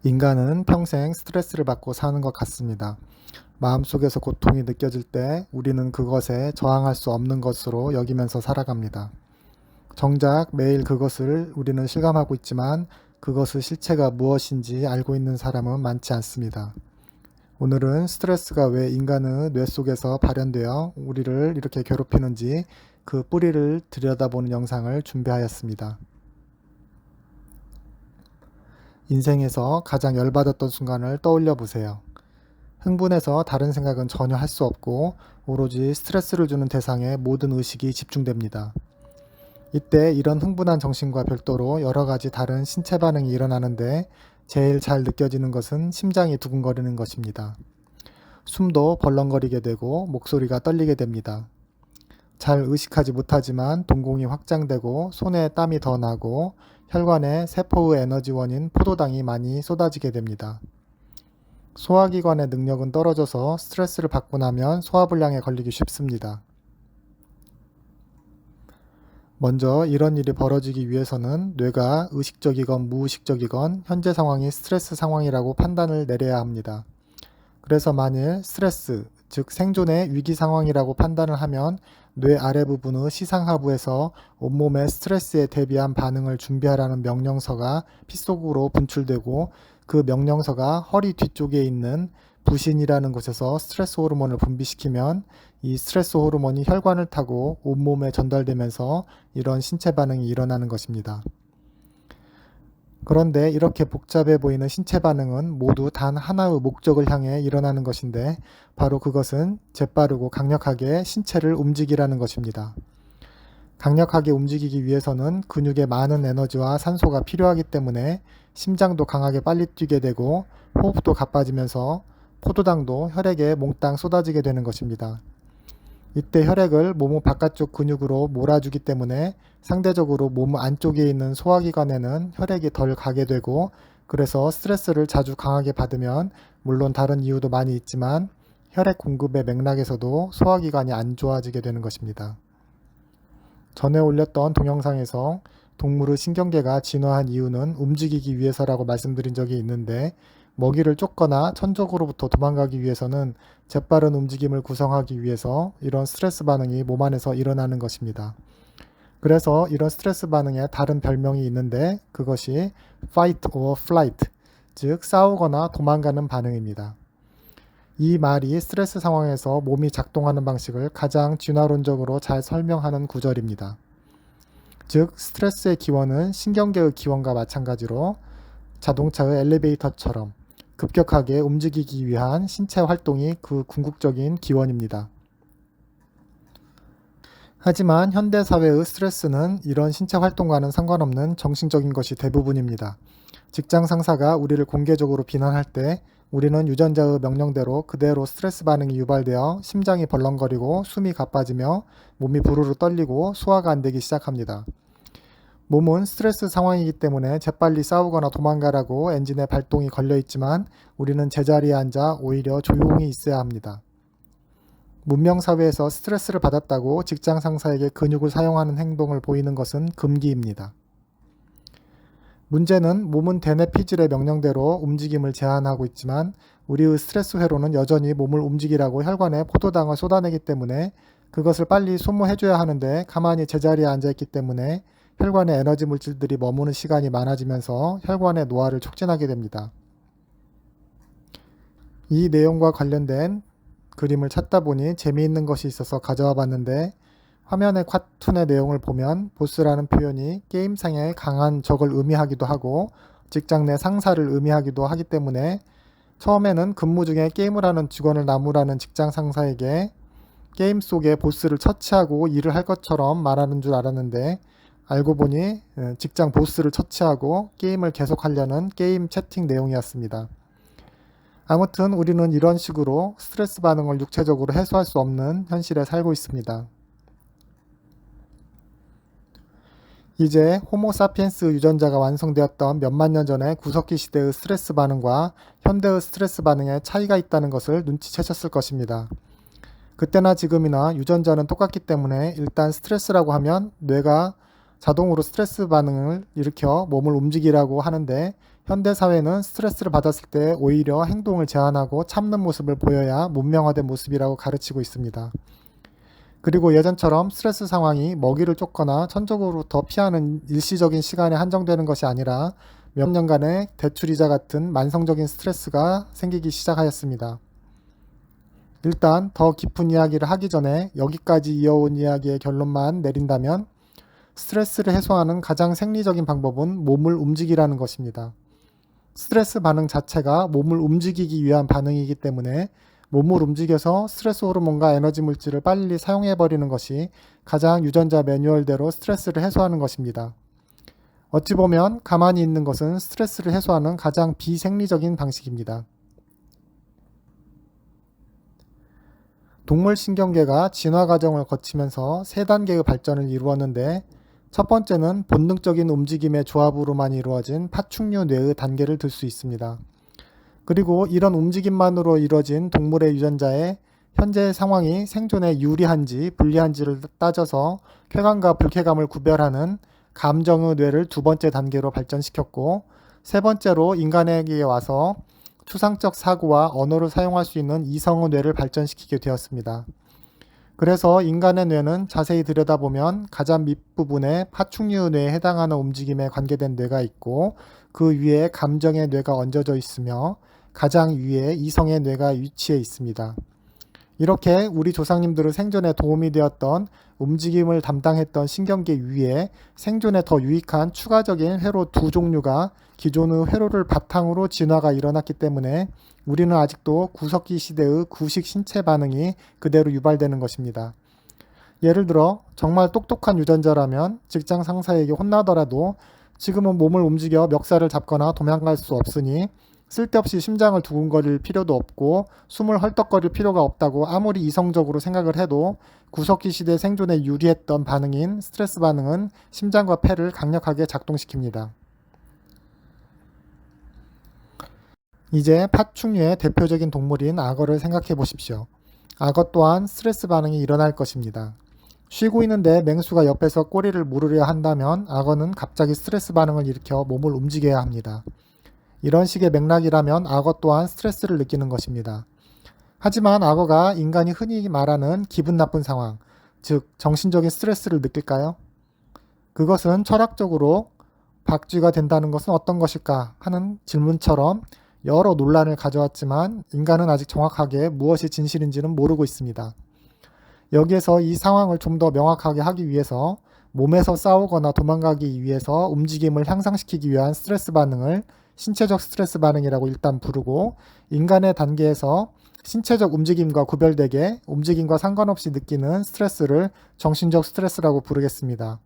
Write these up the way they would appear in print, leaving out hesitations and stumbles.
인간은 평생 스트레스를 받고 사는 것 같습니다. 마음속에서 고통이 느껴질 때 우리는 그것에 저항할 수 없는 것으로 여기면서 살아갑니다. 정작 매일 그것을 우리는 실감하고 있지만 그것의 실체가 무엇인지 알고 있는 사람은 많지 않습니다. 오늘은 스트레스가 왜 인간의 뇌 속에서 발현되어 우리를 이렇게 괴롭히는지 그 뿌리를 들여다보는 영상을 준비하였습니다. 인생에서 가장 열받았던 순간을 떠올려 보세요. 흥분해서 다른 생각은 전혀 할 수 없고 오로지 스트레스를 주는 대상에 모든 의식이 집중됩니다. 이때 이런 흥분한 정신과 별도로 여러 가지 다른 신체 반응이 일어나는데 제일 잘 느껴지는 것은 심장이 두근거리는 것입니다. 숨도 벌렁거리게 되고 목소리가 떨리게 됩니다. 잘 의식하지 못하지만 동공이 확장되고 손에 땀이 더 나고 혈관에 세포의 에너지원인 포도당이 많이 쏟아지게 됩니다. 소화기관의 능력은 떨어져서 스트레스를 받고 나면 소화불량에 걸리기 쉽습니다. 먼저 이런 일이 벌어지기 위해서는 뇌가 의식적이건 무의식적이건 현재 상황이 스트레스 상황이라고 판단을 내려야 합니다. 그래서 만일 스트레스, 즉 생존의 위기 상황이라고 판단을 하면 뇌 아래 부분의 시상하부에서 온몸의 스트레스에 대비한 반응을 준비하라는 명령서가 피 속으로 분출되고 그 명령서가 허리 뒤쪽에 있는 부신이라는 곳에서 스트레스 호르몬을 분비시키면 이 스트레스 호르몬이 혈관을 타고 온몸에 전달되면서 이런 신체 반응이 일어나는 것입니다. 그런데 이렇게 복잡해 보이는 신체 반응은 모두 단 하나의 목적을 향해 일어나는 것인데 바로 그것은 재빠르고 강력하게 신체를 움직이라는 것입니다. 강력하게 움직이기 위해서는 근육에 많은 에너지와 산소가 필요하기 때문에 심장도 강하게 빨리 뛰게 되고 호흡도 가빠지면서 포도당도 혈액에 몽땅 쏟아지게 되는 것입니다. 이때 혈액을 몸의 바깥쪽 근육으로 몰아주기 때문에 상대적으로 몸 안쪽에 있는 소화기관에는 혈액이 덜 가게 되고 그래서 스트레스를 자주 강하게 받으면 물론 다른 이유도 많이 있지만 혈액 공급의 맥락에서도 소화기관이 안 좋아지게 되는 것입니다. 전에 올렸던 동영상에서 동물의 신경계가 진화한 이유는 움직이기 위해서라고 말씀드린 적이 있는데 먹이를 쫓거나 천적으로부터 도망가기 위해서는 재빠른 움직임을 구성하기 위해서 이런 스트레스 반응이 몸 안에서 일어나는 것입니다. 그래서 이런 스트레스 반응에 다른 별명이 있는데 그것이 fight or flight, 즉 싸우거나 도망가는 반응입니다. 이 말이 스트레스 상황에서 몸이 작동하는 방식을 가장 진화론적으로 잘 설명하는 구절입니다. 즉 스트레스의 기원은 신경계의 기원과 마찬가지로 자동차의 엘리베이터처럼 급격하게 움직이기 위한 신체 활동이 그 궁극적인 기원입니다. 하지만 현대사회의 스트레스는 이런 신체 활동과는 상관없는 정신적인 것이 대부분입니다. 직장 상사가 우리를 공개적으로 비난할 때 우리는 유전자의 명령대로 그대로 스트레스 반응이 유발되어 심장이 벌렁거리고 숨이 가빠지며 몸이 부르르 떨리고 소화가 안 되기 시작합니다. 몸은 스트레스 상황이기 때문에 재빨리 싸우거나 도망가라고 엔진에 발동이 걸려 있지만 우리는 제자리에 앉아 오히려 조용히 있어야 합니다. 문명사회에서 스트레스를 받았다고 직장 상사에게 근육을 사용하는 행동을 보이는 것은 금기입니다. 문제는 몸은 대뇌 피질의 명령대로 움직임을 제한하고 있지만 우리의 스트레스 회로는 여전히 몸을 움직이라고 혈관에 포도당을 쏟아내기 때문에 그것을 빨리 소모해줘야 하는데 가만히 제자리에 앉아있기 때문에 혈관에 에너지 물질들이 머무는 시간이 많아지면서 혈관의 노화를 촉진하게 됩니다. 이 내용과 관련된 그림을 찾다 보니 재미있는 것이 있어서 가져와 봤는데 화면의 카툰의 내용을 보면 보스라는 표현이 게임상의 강한 적을 의미하기도 하고 직장 내 상사를 의미하기도 하기 때문에 처음에는 근무 중에 게임을 하는 직원을 나무라는 직장 상사에게 게임 속의 보스를 처치하고 일을 할 것처럼 말하는 줄 알았는데 알고 보니 직장 보스를 처치하고 게임을 계속하려는 게임 채팅 내용이었습니다. 아무튼 우리는 이런 식으로 스트레스 반응을 육체적으로 해소할 수 없는 현실에 살고 있습니다. 이제 호모사피엔스 유전자가 완성되었던 몇만 년 전의 구석기 시대의 스트레스 반응과 현대의 스트레스 반응에 차이가 있다는 것을 눈치채셨을 것입니다. 그때나 지금이나 유전자는 똑같기 때문에 일단 스트레스라고 하면 뇌가 자동으로 스트레스 반응을 일으켜 몸을 움직이라고 하는데 현대 사회는 스트레스를 받았을 때 오히려 행동을 제한하고 참는 모습을 보여야 문명화된 모습이라고 가르치고 있습니다. 그리고 예전처럼 스트레스 상황이 먹이를 쫓거나 천적으로부터 피하는 일시적인 시간에 한정되는 것이 아니라 몇 년간의 대출이자 같은 만성적인 스트레스가 생기기 시작하였습니다. 일단 더 깊은 이야기를 하기 전에 여기까지 이어온 이야기의 결론만 내린다면 스트레스를 해소하는 가장 생리적인 방법은 몸을 움직이라는 것입니다. 스트레스 반응 자체가 몸을 움직이기 위한 반응이기 때문에 몸을 움직여서 스트레스 호르몬과 에너지 물질을 빨리 사용해버리는 것이 가장 유전자 매뉴얼대로 스트레스를 해소하는 것입니다. 어찌 보면 가만히 있는 것은 스트레스를 해소하는 가장 비생리적인 방식입니다. 동물 신경계가 진화 과정을 거치면서 세 단계의 발전을 이루었는데 첫 번째는 본능적인 움직임의 조합으로만 이루어진 파충류 뇌의 단계를 들 수 있습니다. 그리고 이런 움직임만으로 이루어진 동물의 유전자의 현재 상황이 생존에 유리한지 불리한지를 따져서 쾌감과 불쾌감을 구별하는 감정의 뇌를 두 번째 단계로 발전시켰고 세 번째로 인간에게 와서 추상적 사고와 언어를 사용할 수 있는 이성의 뇌를 발전시키게 되었습니다. 그래서 인간의 뇌는 자세히 들여다보면 가장 밑부분에 파충류의 뇌에 해당하는 움직임에 관계된 뇌가 있고 그 위에 감정의 뇌가 얹어져 있으며 가장 위에 이성의 뇌가 위치해 있습니다. 이렇게 우리 조상님들의 생존에 도움이 되었던 움직임을 담당했던 신경계 위에 생존에 더 유익한 추가적인 회로 두 종류가 기존의 회로를 바탕으로 진화가 일어났기 때문에 우리는 아직도 구석기 시대의 구식 신체 반응이 그대로 유발되는 것입니다. 예를 들어 정말 똑똑한 유전자라면 직장 상사에게 혼나더라도 지금은 몸을 움직여 멱살을 잡거나 도망갈 수 없으니 쓸데없이 심장을 두근거릴 필요도 없고 숨을 헐떡거릴 필요가 없다고 아무리 이성적으로 생각을 해도 구석기 시대 생존에 유리했던 반응인 스트레스 반응은 심장과 폐를 강력하게 작동시킵니다. 이제 파충류의 대표적인 동물인 악어를 생각해 보십시오. 악어 또한 스트레스 반응이 일어날 것입니다. 쉬고 있는데 맹수가 옆에서 꼬리를 물으려 한다면 악어는 갑자기 스트레스 반응을 일으켜 몸을 움직여야 합니다. 이런 식의 맥락이라면 악어 또한 스트레스를 느끼는 것입니다. 하지만 악어가 인간이 흔히 말하는 기분 나쁜 상황, 즉 정신적인 스트레스를 느낄까요? 그것은 철학적으로 박쥐가 된다는 것은 어떤 것일까 하는 질문처럼 여러 논란을 가져왔지만 인간은 아직 정확하게 무엇이 진실인지는 모르고 있습니다. 여기에서 이 상황을 좀 더 명확하게 하기 위해서 몸에서 싸우거나 도망가기 위해서 움직임을 향상시키기 위한 스트레스 반응을 신체적 스트레스 반응이라고 일단 부르고 인간의 단계에서 신체적 움직임과 구별되게 움직임과 상관없이 느끼는 스트레스를 정신적 스트레스라고 부르겠습니다.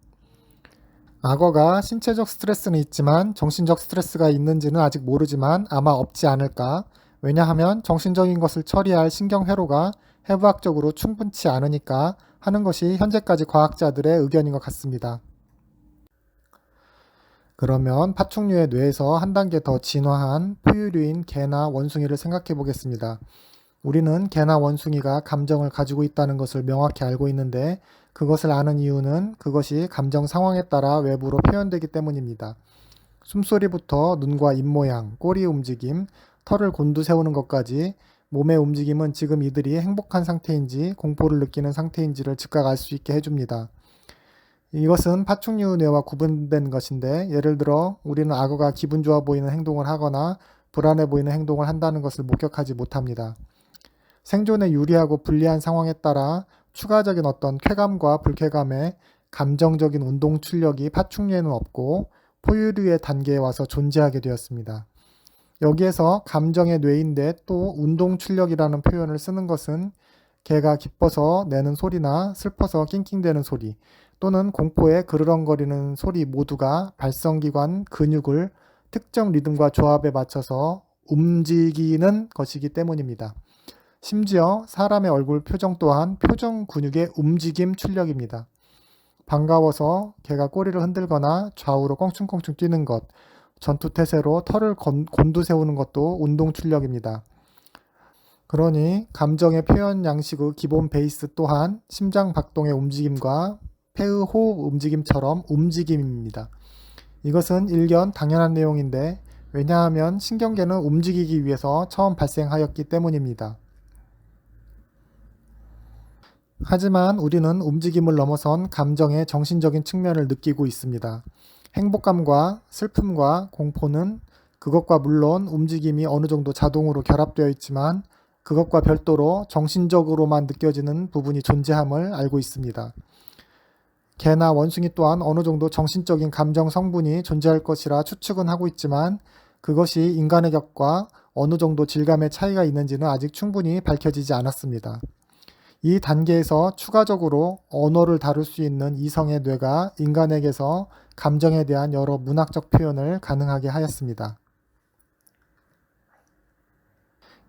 악어가 신체적 스트레스는 있지만 정신적 스트레스가 있는지는 아직 모르지만 아마 없지 않을까. 왜냐하면 정신적인 것을 처리할 신경회로가 해부학적으로 충분치 않으니까 하는 것이 현재까지 과학자들의 의견인 것 같습니다. 그러면 파충류의 뇌에서 한 단계 더 진화한 포유류인 개나 원숭이를 생각해 보겠습니다. 우리는 개나 원숭이가 감정을 가지고 있다는 것을 명확히 알고 있는데 그것을 아는 이유는 그것이 감정 상황에 따라 외부로 표현되기 때문입니다. 숨소리부터 눈과 입 모양, 꼬리 움직임, 털을 곤두세우는 것까지 몸의 움직임은 지금 이들이 행복한 상태인지 공포를 느끼는 상태인지를 즉각 알 수 있게 해줍니다. 이것은 파충류 뇌와 구분된 것인데 예를 들어 우리는 악어가 기분 좋아 보이는 행동을 하거나 불안해 보이는 행동을 한다는 것을 목격하지 못합니다. 생존에 유리하고 불리한 상황에 따라 추가적인 어떤 쾌감과 불쾌감의 감정적인 운동 출력이 파충류에는 없고 포유류의 단계에 와서 존재하게 되었습니다. 여기에서 감정의 뇌인데 또 운동 출력이라는 표현을 쓰는 것은 개가 기뻐서 내는 소리나 슬퍼서 낑낑대는 소리 또는 공포에 그르렁거리는 소리 모두가 발성기관 근육을 특정 리듬과 조합에 맞춰서 움직이는 것이기 때문입니다. 심지어 사람의 얼굴 표정 또한 표정 근육의 움직임 출력입니다. 반가워서 개가 꼬리를 흔들거나 좌우로 껑충껑충 뛰는 것, 전투태세로 털을 곤두세우는 것도 운동 출력입니다. 그러니 감정의 표현 양식의 기본 베이스 또한 심장 박동의 움직임과 폐의 호흡 움직임처럼 움직임입니다. 이것은 일견 당연한 내용인데 왜냐하면 신경계는 움직이기 위해서 처음 발생하였기 때문입니다. 하지만 우리는 움직임을 넘어선 감정의 정신적인 측면을 느끼고 있습니다. 행복감과 슬픔과 공포는 그것과 물론 움직임이 어느 정도 자동으로 결합되어 있지만 그것과 별도로 정신적으로만 느껴지는 부분이 존재함을 알고 있습니다. 개나 원숭이 또한 어느 정도 정신적인 감정 성분이 존재할 것이라 추측은 하고 있지만 그것이 인간의 격과 어느 정도 질감의 차이가 있는지는 아직 충분히 밝혀지지 않았습니다. 이 단계에서 추가적으로 언어를 다룰 수 있는 이성의 뇌가 인간에게서 감정에 대한 여러 문학적 표현을 가능하게 하였습니다.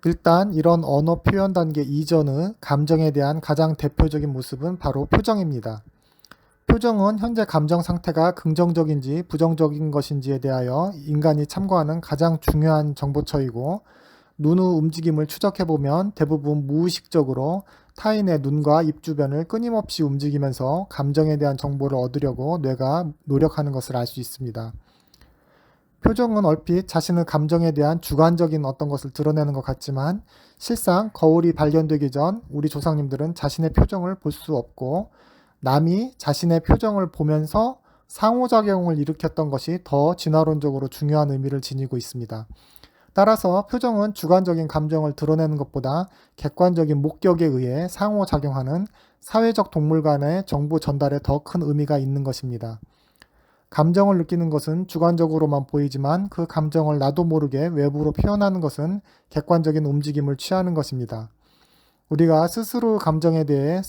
일단 이런 언어 표현 단계 이전의 감정에 대한 가장 대표적인 모습은 바로 표정입니다. 표정은 현재 감정 상태가 긍정적인지 부정적인 것인지에 대하여 인간이 참고하는 가장 중요한 정보처이고 눈의 움직임을 추적해보면 대부분 무의식적으로 타인의 눈과 입 주변을 끊임없이 움직이면서 감정에 대한 정보를 얻으려고 뇌가 노력하는 것을 알 수 있습니다. 표정은 얼핏 자신의 감정에 대한 주관적인 어떤 것을 드러내는 것 같지만 실상 거울이 발견되기 전 우리 조상님들은 자신의 표정을 볼 수 없고 남이 자신의 표정을 보면서 상호작용을 일으켰던 것이 더 진화론적으로 중요한 의미를 지니고 있습니다. 따라서 표정은 주관적인 감정을 드러내는 것보다 객관적인 목격에 의해 상호작용하는 사회적 동물 간의 정보 전달에 더 큰 의미가 있는 것입니다. 감정을 느끼는 것은 주관적으로만 보이지만 그 감정을 나도 모르게 외부로 표현하는 것은 객관적인 움직임을 취하는 것입니다. 우리가 스스로 감정에 대해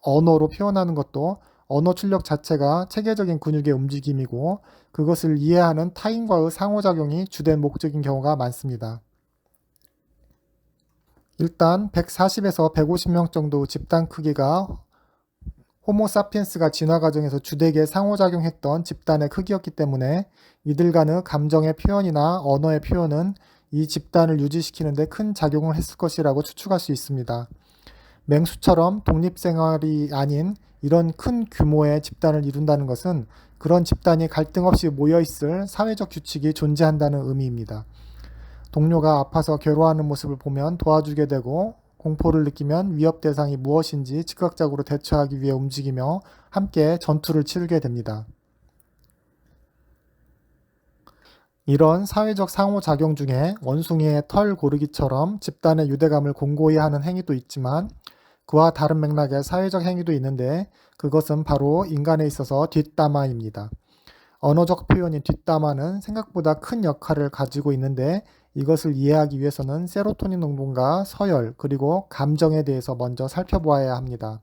언어로 표현하는 것도 언어 출력 자체가 체계적인 근육의 움직임이고 그것을 이해하는 타인과의 상호작용이 주된 목적인 경우가 많습니다. 일단 140에서 150명 정도 집단 크기가 호모사피엔스가 진화 과정에서 주되게 상호작용했던 집단의 크기였기 때문에 이들 간의 감정의 표현이나 언어의 표현은 이 집단을 유지시키는 데 큰 작용을 했을 것이라고 추측할 수 있습니다. 맹수처럼 독립생활이 아닌 이런 큰 규모의 집단을 이룬다는 것은 그런 집단이 갈등 없이 모여있을 사회적 규칙이 존재한다는 의미입니다. 동료가 아파서 괴로워하는 모습을 보면 도와주게 되고 공포를 느끼면 위협 대상이 무엇인지 즉각적으로 대처하기 위해 움직이며 함께 전투를 치르게 됩니다. 이런 사회적 상호작용 중에 원숭이의 털 고르기처럼 집단의 유대감을 공고히 하는 행위도 있지만 그와 다른 맥락의 사회적 행위도 있는데 그것은 바로 인간에 있어서 뒷담화입니다. 언어적 표현인 뒷담화는 생각보다 큰 역할을 가지고 있는데 이것을 이해하기 위해서는 세로토닌 농도과 서열 그리고 감정에 대해서 먼저 살펴보아야 합니다.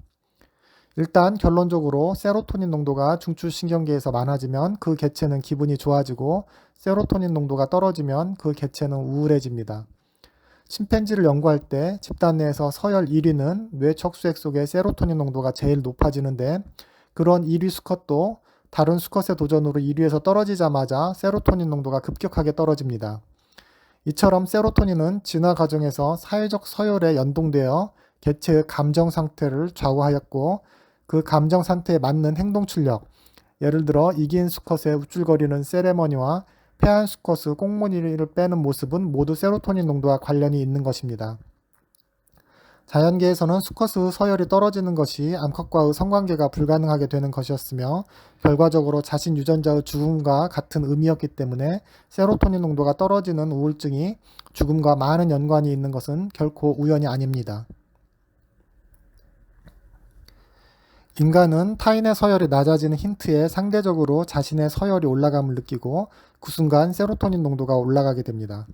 일단 결론적으로 세로토닌 농도가 중추신경계에서 많아지면 그 개체는 기분이 좋아지고 세로토닌 농도가 떨어지면 그 개체는 우울해집니다. 침팬지를 연구할 때 집단 내에서 서열 1위는 뇌 척수액 속의 세로토닌 농도가 제일 높아지는데 그런 1위 수컷도 다른 수컷의 도전으로 1위에서 떨어지자마자 세로토닌 농도가 급격하게 떨어집니다. 이처럼 세로토닌은 진화 과정에서 사회적 서열에 연동되어 개체의 감정 상태를 좌우하였고 그 감정 상태에 맞는 행동 출력, 예를 들어 이긴 수컷의 우쭐거리는 세레머니와 패한 수컷의 꽁무니를 빼는 모습은 모두 세로토닌 농도와 관련이 있는 것입니다. 자연계에서는 수컷의 서열이 떨어지는 것이 암컷과의 성관계가 불가능하게 되는 것이었으며 결과적으로 자신 유전자의 죽음과 같은 의미였기 때문에 세로토닌 농도가 떨어지는 우울증이 죽음과 많은 연관이 있는 것은 결코 우연이 아닙니다. 인간은 타인의 서열이 낮아지는 힌트에 상대적으로 자신의 서열이 올라감을 느끼고 그 순간 세로토닌 농도가 올라가게 됩니다.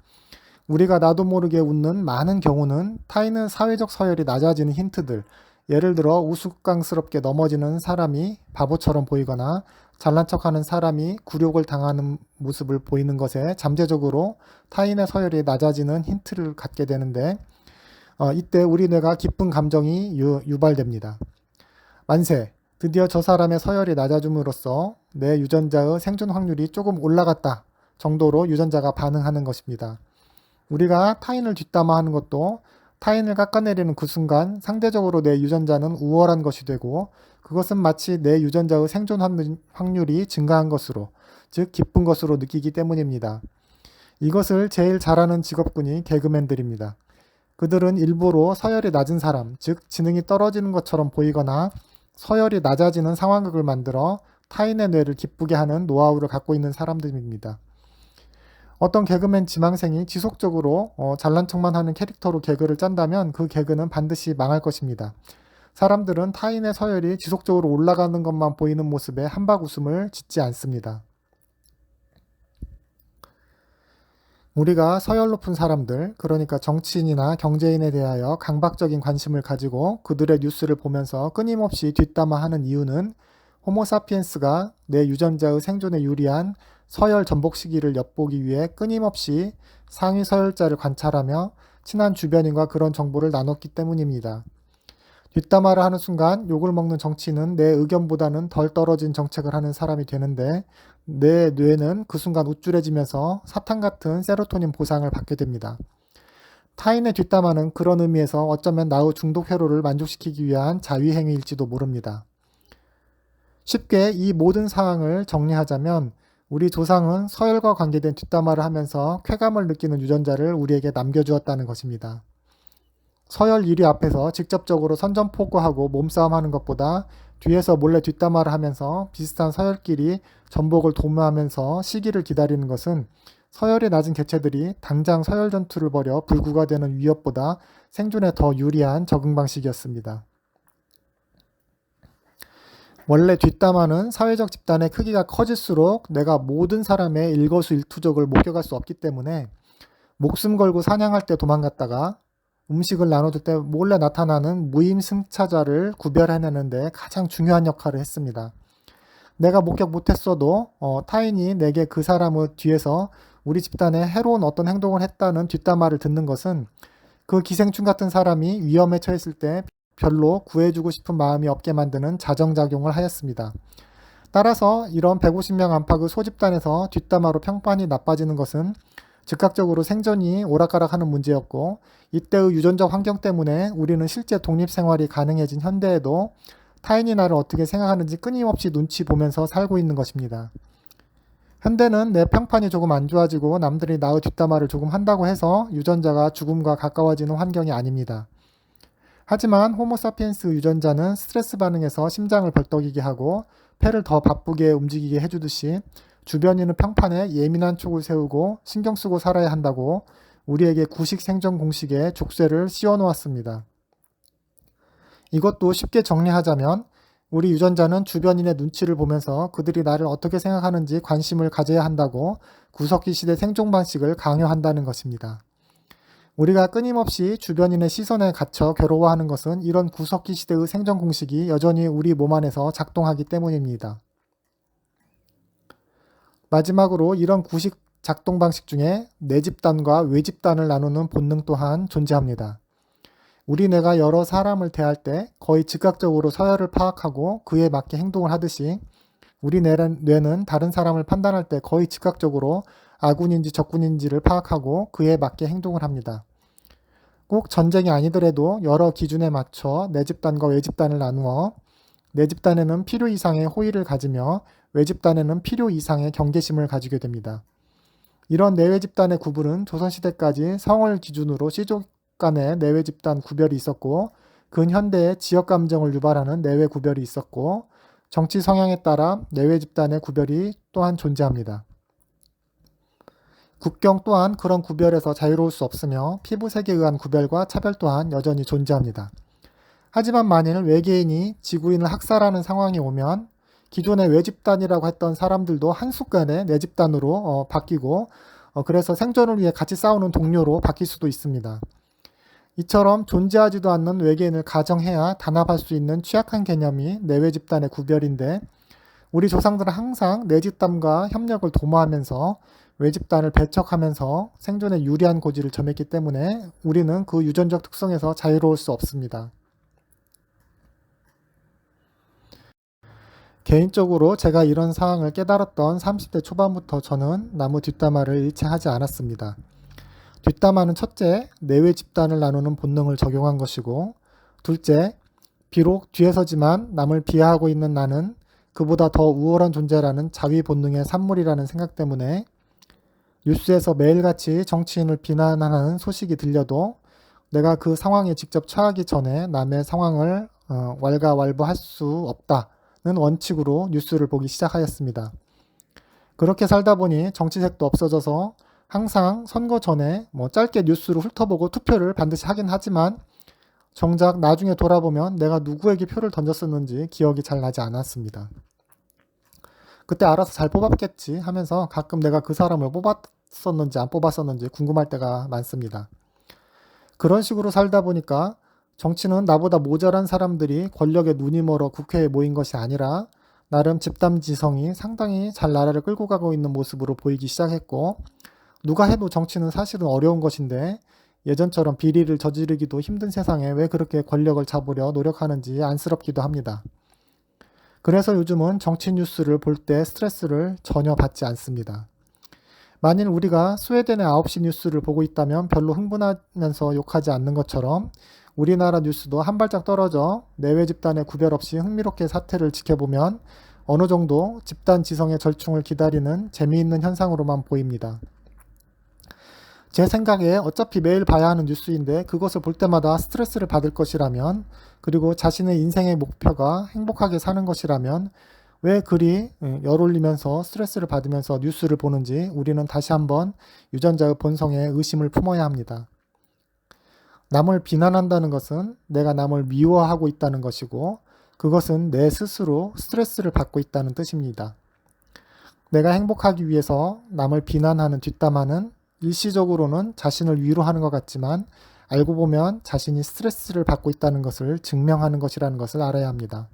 우리가 나도 모르게 웃는 많은 경우는 타인의 사회적 서열이 낮아지는 힌트들, 예를 들어 우스꽝스럽게 넘어지는 사람이 바보처럼 보이거나 잘난 척하는 사람이 굴욕을 당하는 모습을 보이는 것에 잠재적으로 타인의 서열이 낮아지는 힌트를 갖게 되는데 이때 우리 뇌가 기쁜 감정이 유발됩니다. 만세! 드디어 저 사람의 서열이 낮아짐으로써 내 유전자의 생존 확률이 조금 올라갔다 정도로 유전자가 반응하는 것입니다. 우리가 타인을 뒷담화하는 것도 타인을 깎아내리는 그 순간 상대적으로 내 유전자는 우월한 것이 되고 그것은 마치 내 유전자의 생존 확률이 증가한 것으로, 즉 기쁜 것으로 느끼기 때문입니다. 이것을 제일 잘하는 직업군이 개그맨들입니다. 그들은 일부러 서열이 낮은 사람, 즉 지능이 떨어지는 것처럼 보이거나 서열이 낮아지는 상황극을 만들어 타인의 뇌를 기쁘게 하는 노하우를 갖고 있는 사람들입니다. 어떤 개그맨 지망생이 지속적으로 잘난 척만 하는 캐릭터로 개그를 짠다면 그 개그는 반드시 망할 것입니다. 사람들은 타인의 서열이 지속적으로 올라가는 것만 보이는 모습에 한박 웃음을 짓지 않습니다. 우리가 서열 높은 사람들, 그러니까 정치인이나 경제인에 대하여 강박적인 관심을 가지고 그들의 뉴스를 보면서 끊임없이 뒷담화하는 이유는 호모사피엔스가 내 유전자의 생존에 유리한 서열 전복 시기를 엿보기 위해 끊임없이 상위 서열자를 관찰하며 친한 주변인과 그런 정보를 나눴기 때문입니다. 뒷담화를 하는 순간 욕을 먹는 정치인은 내 의견보다는 덜 떨어진 정책을 하는 사람이 되는데 내 뇌는 그 순간 우쭐해지면서 사탕 같은 세로토닌 보상을 받게 됩니다. 타인의 뒷담화는 그런 의미에서 어쩌면 나의 중독 회로를 만족시키기 위한 자위행위일지도 모릅니다. 쉽게 이 모든 상황을 정리하자면 우리 조상은 서열과 관계된 뒷담화를 하면서 쾌감을 느끼는 유전자를 우리에게 남겨주었다는 것입니다. 서열 1위 앞에서 직접적으로 선전포고하고 몸싸움하는 것보다 뒤에서 몰래 뒷담화를 하면서 비슷한 서열끼리 전복을 도모하면서 시기를 기다리는 것은 서열이 낮은 개체들이 당장 서열 전투를 벌여 불구가 되는 위협보다 생존에 더 유리한 적응 방식이었습니다. 원래 뒷담화는 사회적 집단의 크기가 커질수록 내가 모든 사람의 일거수일투족을 목격할 수 없기 때문에 목숨 걸고 사냥할 때 도망갔다가 음식을 나눠줄 때 몰래 나타나는 무임승차자를 구별해내는데 가장 중요한 역할을 했습니다. 내가 목격 못했어도 타인이 내게 그 사람의 뒤에서 우리 집단에 해로운 어떤 행동을 했다는 뒷담화를 듣는 것은 그 기생충 같은 사람이 위험에 처했을 때 별로 구해주고 싶은 마음이 없게 만드는 자정작용을 하였습니다. 따라서 이런 150명 안팎의 소집단에서 뒷담화로 평판이 나빠지는 것은 즉각적으로 생존이 오락가락하는 문제였고 이때의 유전적 환경 때문에 우리는 실제 독립생활이 가능해진 현대에도 타인이 나를 어떻게 생각하는지 끊임없이 눈치 보면서 살고 있는 것입니다. 현대는 내 평판이 조금 안 좋아지고 남들이 나의 뒷담화를 조금 한다고 해서 유전자가 죽음과 가까워지는 환경이 아닙니다. 하지만 호모사피엔스 유전자는 스트레스 반응에서 심장을 벌떡이게 하고 폐를 더 바쁘게 움직이게 해주듯이 주변인의 평판에 예민한 촉을 세우고 신경 쓰고 살아야 한다고 우리에게 구식 생존 공식에 족쇄를 씌워 놓았습니다. 이것도 쉽게 정리하자면 우리 유전자는 주변인의 눈치를 보면서 그들이 나를 어떻게 생각하는지 관심을 가져야 한다고 구석기 시대 생존 방식을 강요한다는 것입니다. 우리가 끊임없이 주변인의 시선에 갇혀 괴로워하는 것은 이런 구석기 시대의 생존 공식이 여전히 우리 몸 안에서 작동하기 때문입니다. 마지막으로 이런 구식 작동 방식 중에 내 집단과 외 집단을 나누는 본능 또한 존재합니다. 우리 뇌가 여러 사람을 대할 때 거의 즉각적으로 서열을 파악하고 그에 맞게 행동을 하듯이 우리 뇌는 다른 사람을 판단할 때 거의 즉각적으로 아군인지 적군인지를 파악하고 그에 맞게 행동을 합니다. 꼭 전쟁이 아니더라도 여러 기준에 맞춰 내 집단과 외 집단을 나누어 내 집단에는 필요 이상의 호의를 가지며 외 집단에는 필요 이상의 경계심을 가지게 됩니다. 이런 내외 집단의 구분은 조선시대까지 성을 기준으로 씨족 간의 내외 집단 구별이 있었고 근현대에 지역 감정을 유발하는 내외 구별이 있었고 정치 성향에 따라 내외 집단의 구별이 또한 존재합니다. 국경 또한 그런 구별에서 자유로울 수 없으며 피부색에 의한 구별과 차별 또한 여전히 존재합니다. 하지만 만일 외계인이 지구인을 학살하는 상황이 오면 기존의 외집단이라고 했던 사람들도 한순간에 내 집단으로 바뀌고 그래서 생존을 위해 같이 싸우는 동료로 바뀔 수도 있습니다. 이처럼 존재하지도 않는 외계인을 가정해야 단합할 수 있는 취약한 개념이 내외 집단의 구별인데 우리 조상들은 항상 내 집단과 협력을 도모하면서 외 집단을 배척하면서 생존에 유리한 고지를 점했기 때문에 우리는 그 유전적 특성에서 자유로울 수 없습니다. 개인적으로 제가 이런 상황을 깨달았던 30대 초반부터 저는 남의 뒷담화를 일체 하지 않았습니다. 뒷담화는 첫째, 내외 집단을 나누는 본능을 적용한 것이고 둘째, 비록 뒤에서지만 남을 비하하고 있는 나는 그보다 더 우월한 존재라는 자위 본능의 산물이라는 생각 때문에 뉴스에서 매일같이 정치인을 비난하는 소식이 들려도 내가 그 상황에 직접 처하기 전에 남의 상황을 왈가왈부할 수 없다는 원칙으로 뉴스를 보기 시작하였습니다. 그렇게 살다 보니 정치색도 없어져서 항상 선거 전에 짧게 뉴스를 훑어보고 투표를 반드시 하긴 하지만 정작 나중에 돌아보면 내가 누구에게 표를 던졌었는지 기억이 잘 나지 않았습니다. 그때 알아서 잘 뽑았겠지 하면서 가끔 내가 그 사람을 뽑았었는지 안 뽑았었는지 궁금할 때가 많습니다. 그런 식으로 살다 보니까 정치는 나보다 모자란 사람들이 권력에 눈이 멀어 국회에 모인 것이 아니라 나름 집단지성이 상당히 잘 나라를 끌고 가고 있는 모습으로 보이기 시작했고, 누가 해도 정치는 사실은 어려운 것인데 예전처럼 비리를 저지르기도 힘든 세상에 왜 그렇게 권력을 잡으려 노력하는지 안쓰럽기도 합니다. 그래서 요즘은 정치 뉴스를 볼 때 스트레스를 전혀 받지 않습니다. 만일 우리가 스웨덴의 9시 뉴스를 보고 있다면 별로 흥분하면서 욕하지 않는 것처럼 우리나라 뉴스도 한 발짝 떨어져 내외 집단의 구별 없이 흥미롭게 사태를 지켜보면 어느 정도 집단 지성의 절충을 기다리는 재미있는 현상으로만 보입니다. 제 생각에 어차피 매일 봐야 하는 뉴스인데 그것을 볼 때마다 스트레스를 받을 것이라면, 그리고 자신의 인생의 목표가 행복하게 사는 것이라면 왜 그리 열 올리면서 스트레스를 받으면서 뉴스를 보는지 우리는 다시 한번 유전자의 본성에 의심을 품어야 합니다. 남을 비난한다는 것은 내가 남을 미워하고 있다는 것이고, 그것은 내 스스로 스트레스를 받고 있다는 뜻입니다. 내가 행복하기 위해서 남을 비난하는 뒷담화는 일시적으로는 자신을 위로하는 것 같지만 알고 보면 자신이 스트레스를 받고 있다는 것을 증명하는 것이라는 것을 알아야 합니다.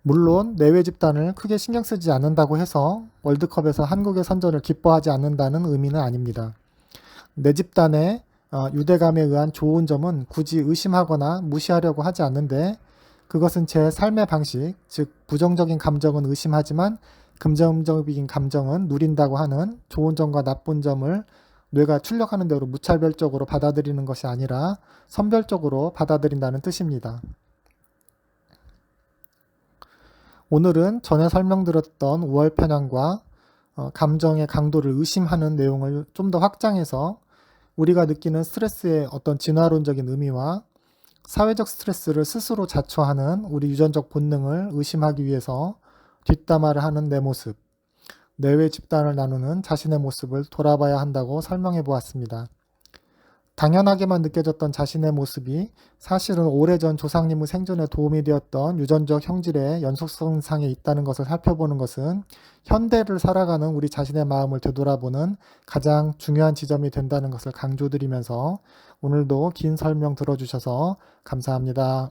물론 내외 집단을 크게 신경 쓰지 않는다고 해서 월드컵에서 한국의 선전을 기뻐하지 않는다는 의미는 아닙니다. 내 집단의 유대감에 의한 좋은 점은 굳이 의심하거나 무시하려고 하지 않는데, 그것은 제 삶의 방식, 즉 부정적인 감정은 의심하지만 긍정적인 감정은 누린다고 하는 좋은 점과 나쁜 점을 뇌가 출력하는 대로 무차별적으로 받아들이는 것이 아니라 선별적으로 받아들인다는 뜻입니다. 오늘은 전에 설명드렸던 우월 편향과 감정의 강도를 의심하는 내용을 좀 더 확장해서 우리가 느끼는 스트레스의 어떤 진화론적인 의미와 사회적 스트레스를 스스로 자초하는 우리 유전적 본능을 의심하기 위해서 뒷담화를 하는 내 모습, 내외 집단을 나누는 자신의 모습을 돌아봐야 한다고 설명해 보았습니다. 당연하게만 느껴졌던 자신의 모습이 사실은 오래전 조상님의 생존에 도움이 되었던 유전적 형질의 연속성상에 있다는 것을 살펴보는 것은 현대를 살아가는 우리 자신의 마음을 되돌아보는 가장 중요한 지점이 된다는 것을 강조드리면서 오늘도 긴 설명 들어주셔서 감사합니다.